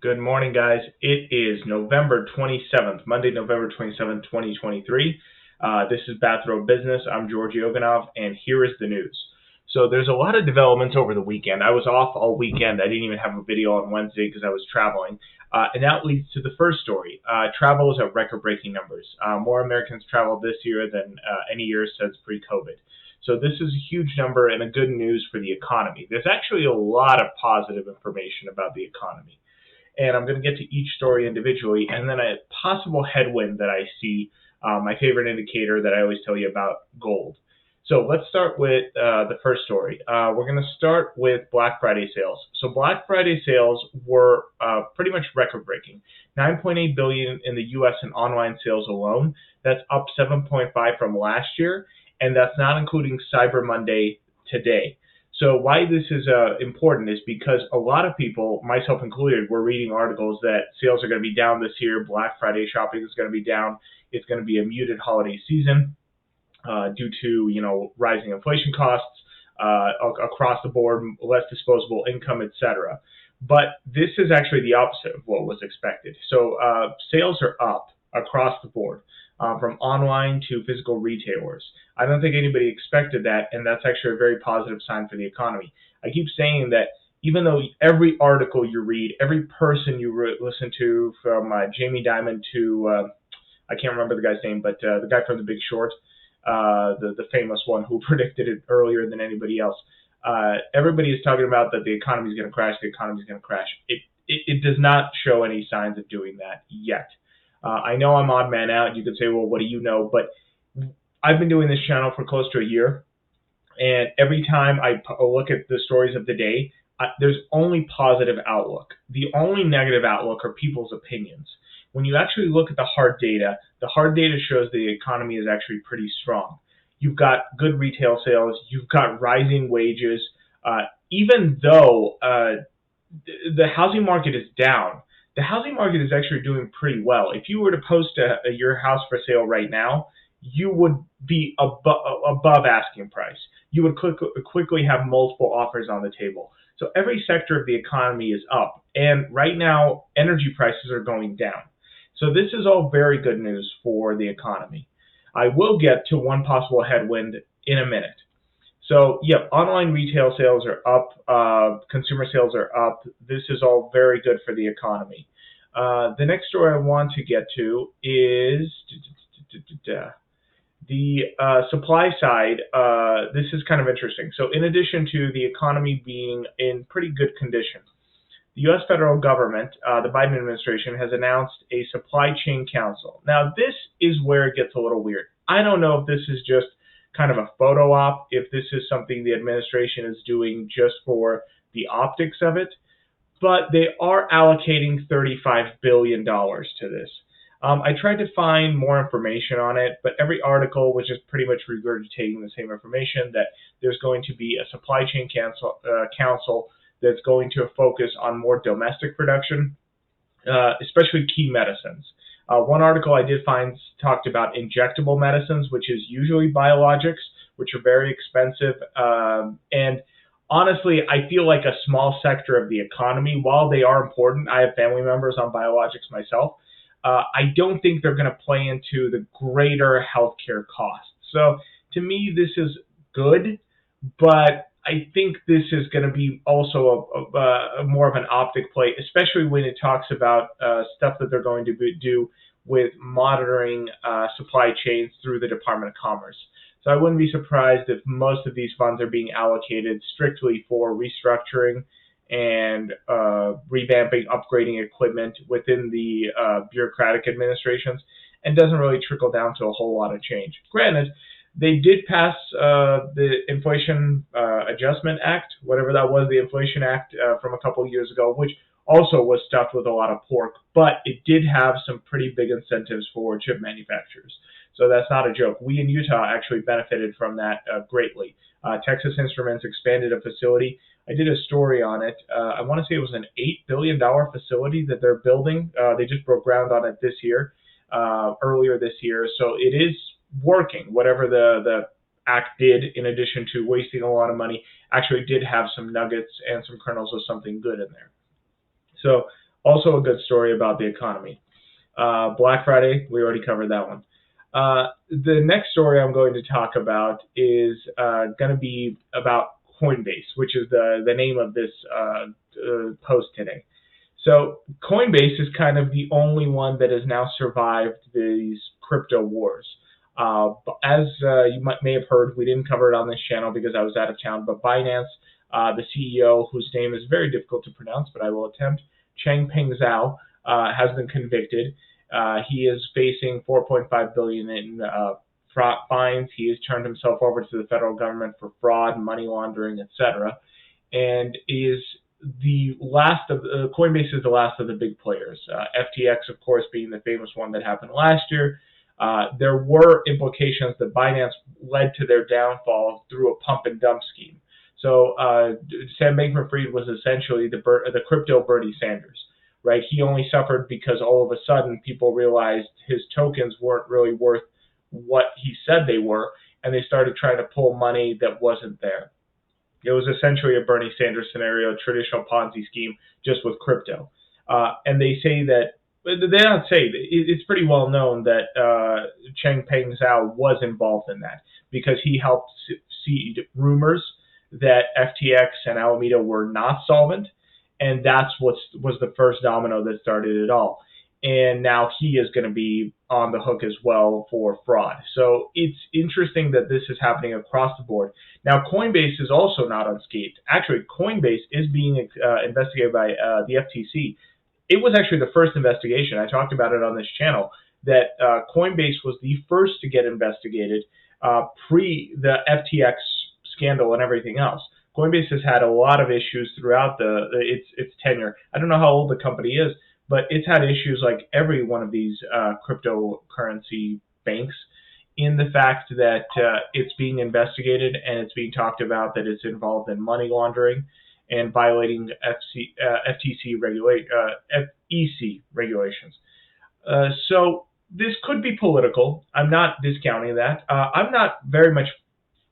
Good morning, guys. It is November 27th, Monday, November 27th, 2023. This is Bathrobe Business. I'm Georgi Oganov, and here is the news. So there's a lot of developments over the weekend. I was off all weekend. I didn't even have a video on Wednesday because I was traveling. And that leads to the first story. Travel is at record-breaking numbers. More Americans traveled this year than any year since pre-COVID. So this is a huge number and a good news for the economy. There's actually a lot of positive information about the economy. And I'm going to get to each story individually, and then a possible headwind that I see, my favorite indicator that I always tell you about, gold. So let's start with the first story. We're going to start with Black Friday sales. So Black Friday sales were pretty much record-breaking. $9.8 billion in the U.S. in online sales alone. That's up 7.5 from last year, and that's not including Cyber Monday today. So why this is important is because a lot of people, myself included, were reading articles that sales are going to be down this year. Black Friday shopping is going to be down. It's going to be a muted holiday season due to rising inflation costs across the board, less disposable income, etc. But this is actually the opposite of what was expected. So sales are up across the board. From online to physical retailers. I don't think anybody expected that, and that's actually a very positive sign for the economy. I keep saying that even though every article you read, every person you listen to, from Jamie Dimon to, I can't remember the guy's name, but the guy from The Big Short, the famous one who predicted it earlier than anybody else, everybody is talking about that the economy is going to crash, the economy is going to crash. It does not show any signs of doing that yet. I know I'm odd man out. You could say, well, what do you know? But I've been doing this channel for close to a year, and every time I look at the stories of the day, there's only positive outlook. The only negative outlook are people's opinions. When you actually look at the hard data shows the economy is actually pretty strong. You've got good retail sales. You've got rising wages. Even though the housing market is down, the housing market is actually doing pretty well. If you were to post your house for sale right now, you would be above asking price. You would quickly have multiple offers on the table. So every sector of the economy is up. And right now, energy prices are going down. So this is all very good news for the economy. I will get to one possible headwind in a minute. So, yeah, online retail sales are up, consumer sales are up. This is all very good for the economy. The next story I want to get to is the supply side. This is kind of interesting. So, in addition to the economy being in pretty good condition, the U.S. federal government, the Biden administration, has announced a supply chain council. Now, this is where it gets a little weird. I don't know if this is just kind of a photo op, if this is something the administration is doing just for the optics of it, but they are allocating $35 billion to this. I tried to find more information on it, but every article was just pretty much regurgitating the same information, that there's going to be a supply chain council that's going to focus on more domestic production, especially key medicines. One article I did find talked about injectable medicines, which is usually biologics, which are very expensive. And honestly, I feel like a small sector of the economy, while they are important, I have family members on biologics myself, I don't think they're going to play into the greater healthcare costs. So to me, this is good, but I think this is going to be also a more of an optic play, especially when it talks about stuff that they're going to do with monitoring supply chains through the Department of Commerce. So I wouldn't be surprised if most of these funds are being allocated strictly for restructuring and revamping, upgrading equipment within the bureaucratic administrations, and doesn't really trickle down to a whole lot of change. Granted, they did pass the Inflation Adjustment Act, whatever that was, the Inflation Act from a couple of years ago, which also was stuffed with a lot of pork, but it did have some pretty big incentives for chip manufacturers. So that's not a joke. We in Utah actually benefited from that greatly. Texas Instruments expanded a facility. I did a story on it. I want to say it was an $8 billion facility that they're building. They just broke ground on it this year, earlier this year. So it is working. Whatever the act did, in addition to wasting a lot of money, actually did have some nuggets and some kernels of something good in there. So Also a good story about the economy. Black Friday, we already covered that one. The next story I'm going to talk about is going to be about Coinbase, which is the name of this post today. So Coinbase is kind of the only one that has now survived these crypto wars. As you may have heard, we didn't cover it on this channel because I was out of town, but Binance, the CEO, whose name is very difficult to pronounce, but I will attempt, Changpeng Zhao, has been convicted. He is facing 4.5 billion in fines. He has turned himself over to the federal government for fraud, money laundering, etc., and is the last of Coinbase is the last of the big players. FTX, of course, being the famous one that happened last year. There were implications that Binance led to their downfall through a pump and dump scheme. So Sam Bankman-Fried was essentially the crypto Bernie Sanders, right? He only suffered because all of a sudden people realized his tokens weren't really worth what he said they were, and they started trying to pull money that wasn't there. It was essentially a Bernie Sanders scenario, a traditional Ponzi scheme, just with crypto. And they say that, they don't say, it's pretty well known that Changpeng Zhao was involved in that because he helped seed rumors that FTX and Alameda were not solvent. And that's what was the first domino that started it all. And now he is going to be on the hook as well for fraud. So it's interesting that this is happening across the board. Now, Coinbase is also not unscathed. Actually, Coinbase is being investigated by the FTC. It was actually the first investigation. I talked about it on this channel, that Coinbase was the first to get investigated pre the FTX scandal and everything else. Coinbase has had a lot of issues throughout its tenure. I don't know how old the company is, but it's had issues like every one of these cryptocurrency banks, in the fact that it's being investigated and it's being talked about that it's involved in money laundering and violating FEC regulations. So this could be political. I'm not discounting that. I'm not very much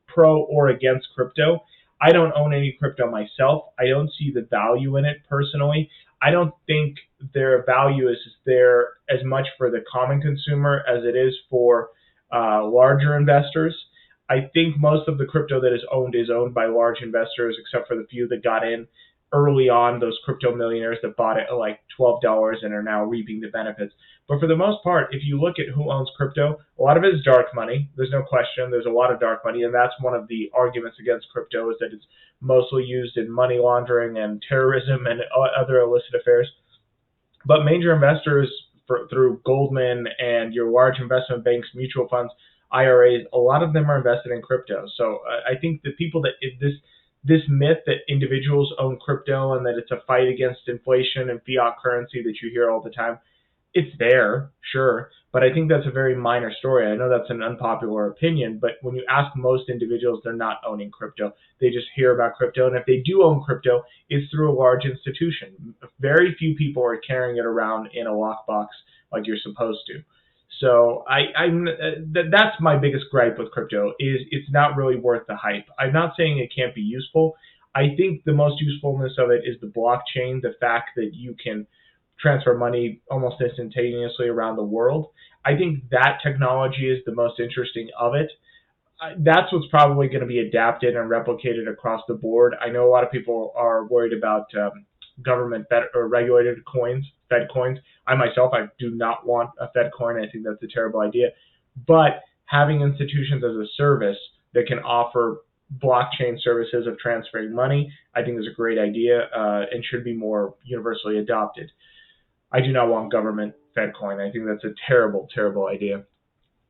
pro or against crypto. I don't own any crypto myself. I don't see the value in it personally. I don't think their value is there as much for the common consumer as it is for larger investors. I think most of the crypto that is owned by large investors, except for the few that got in early on, those crypto millionaires that bought it at like $12 and are now reaping the benefits. But for the most part, if you look at who owns crypto, a lot of it is dark money. There's no question. There's a lot of dark money, and that's one of the arguments against crypto, is that it's mostly used in money laundering and terrorism and other illicit affairs. But major investors through Goldman and your large investment banks, mutual funds, IRAs, a lot of them are invested in crypto. So I think the people that this myth that individuals own crypto and that it's a fight against inflation and fiat currency that you hear all the time, it's there, sure, but I think that's a very minor story. I know that's an unpopular opinion, but when you ask most individuals, they're not owning crypto. They just hear about crypto, and if they do own crypto, it's through a large institution. Very few people are carrying it around in a lockbox like you're supposed to. So that's my biggest gripe with crypto, is it's not really worth the hype. I'm not saying it can't be useful. I think the most usefulness of it is the blockchain, the fact that you can transfer money almost instantaneously around the world. I think that technology is the most interesting of it. That's what's probably going to be adapted and replicated across the board. I know a lot of people are worried about government or regulated coins, Fed coins. I myself, I do not want a Fed coin. I think that's a terrible idea. But having institutions as a service that can offer blockchain services of transferring money, I think is a great idea and should be more universally adopted. I do not want government Fed coin. I think that's a terrible, terrible idea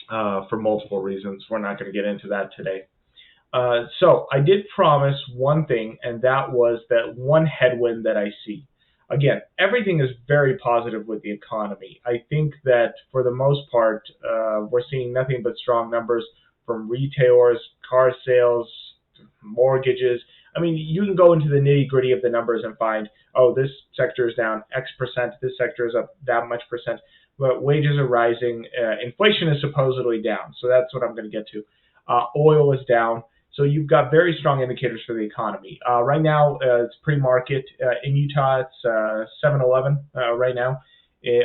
for multiple reasons. We're not going to get into that today. So I did promise one thing, and that was that one headwind that I see. Again, everything is very positive with the economy. I think that for the most part, we're seeing nothing but strong numbers from retailers, car sales, mortgages. I mean, you can go into the nitty-gritty of the numbers and find, oh, this sector is down X percent, this sector is up that much percent, but wages are rising. Inflation is supposedly down, so that's what I'm going to get to. Oil is down. So you've got very strong indicators for the economy. Right now, it's pre-market. In Utah, it's 7:11 right now.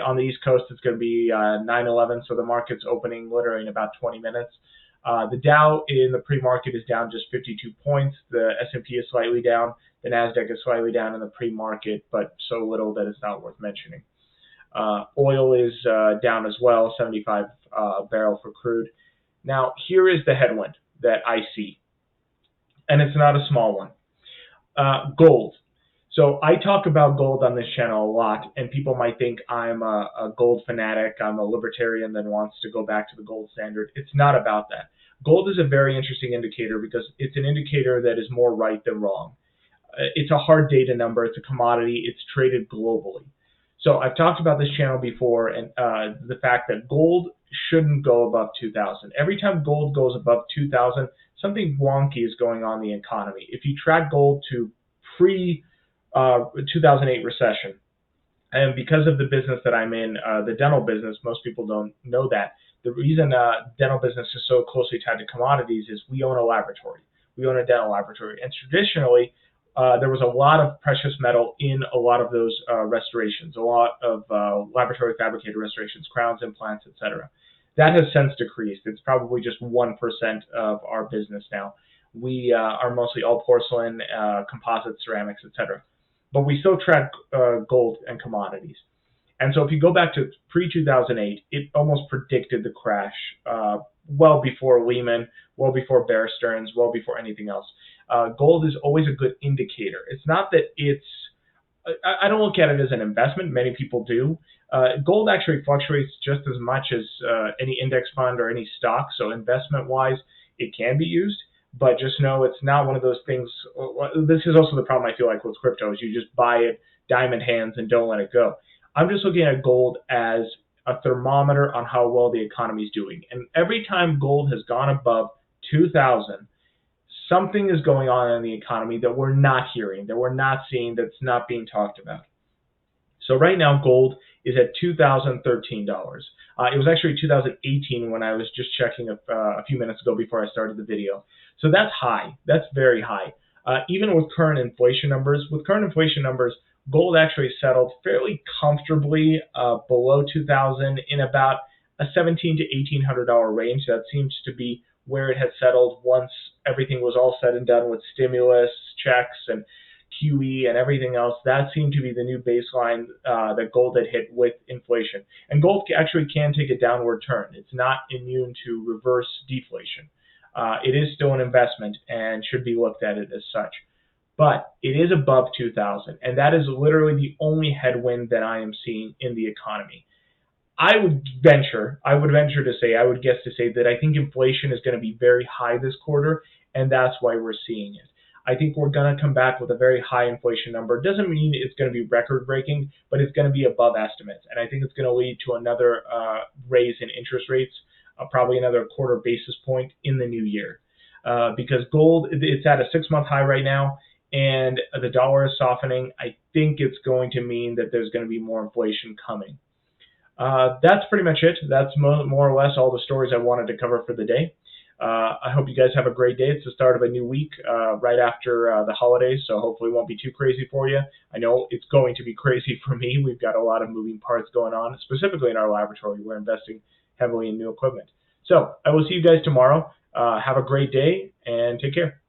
On the East Coast, it's going to be 9:11, so the market's opening literally in about 20 minutes. The Dow in the pre-market is down just 52 points. The S&P is slightly down. The Nasdaq is slightly down in the pre-market, but so little that it's not worth mentioning. Oil is down as well, 75 barrel for crude. Now, here is the headwind that I see, and it's not a small one. Gold. So I talk about gold on this channel a lot, and people might think I'm a gold fanatic, I'm a libertarian that wants to go back to the gold standard. It's not about that. Gold is a very interesting indicator because it's an indicator that is more right than wrong. It's a hard data number, it's a commodity, it's traded globally. So I've talked about this channel before, and the fact that gold shouldn't go above 2,000. Every time gold goes above 2,000, something wonky is going on in the economy. If you track gold to pre-2008 recession, and because of the business that I'm in, the dental business, most people don't know that. The reason dental business is so closely tied to commodities is we own a laboratory. We own a dental laboratory. And traditionally, there was a lot of precious metal in a lot of those restorations, a lot of laboratory fabricated restorations, crowns, implants, etc. That has since decreased. It's probably just 1% of our business now. We are mostly all porcelain, composite, ceramics, etc. But we still track gold and commodities. And so if you go back to pre-2008, it almost predicted the crash well before Lehman, well before Bear Stearns, well before anything else. Gold is always a good indicator. It's not that it's, I don't look at it as an investment. Many people do. Gold actually fluctuates just as much as any index fund or any stock. So investment-wise, it can be used. But just know it's not one of those things. This is also the problem I feel like with crypto is you just buy it diamond hands and don't let it go. I'm just looking at gold as a thermometer on how well the economy is doing. And every time gold has gone above 2,000, something is going on in the economy that we're not hearing, that we're not seeing, that's not being talked about. So right now, gold is at $2,013. It was actually 2018 when I was just checking a few minutes ago before I started the video. So that's high. That's very high. Even with current inflation numbers, gold actually settled fairly comfortably below 2,000 in about a $1,700 to $1,800 range. That seems to be where it had settled once everything was all said and done with stimulus checks and QE and everything else. That seemed to be the new baseline that gold had hit with inflation. And gold actually can take a downward turn. It's not immune to reverse deflation. It is still an investment and should be looked at it as such. But it is above 2,000, and that is literally the only headwind that I am seeing in the economy. I would guess to say that I think inflation is going to be very high this quarter, and that's why we're seeing it. I think we're going to come back with a very high inflation number. It doesn't mean it's going to be record-breaking, but it's going to be above estimates, and I think it's going to lead to another raise in interest rates, probably another quarter basis point in the new year. Because gold, it's at a 6-month high right now, and the dollar is softening. I think it's going to mean that there's going to be more inflation coming. That's pretty much it. That's more or less all the stories I wanted to cover for the day. I hope you guys have a great day. It's the start of a new week right after the holidays, so hopefully it won't be too crazy for you. I know it's going to be crazy for me. We've got a lot of moving parts going on, specifically in our laboratory. We're investing heavily in new equipment. So I will see you guys tomorrow. Have a great day and take care.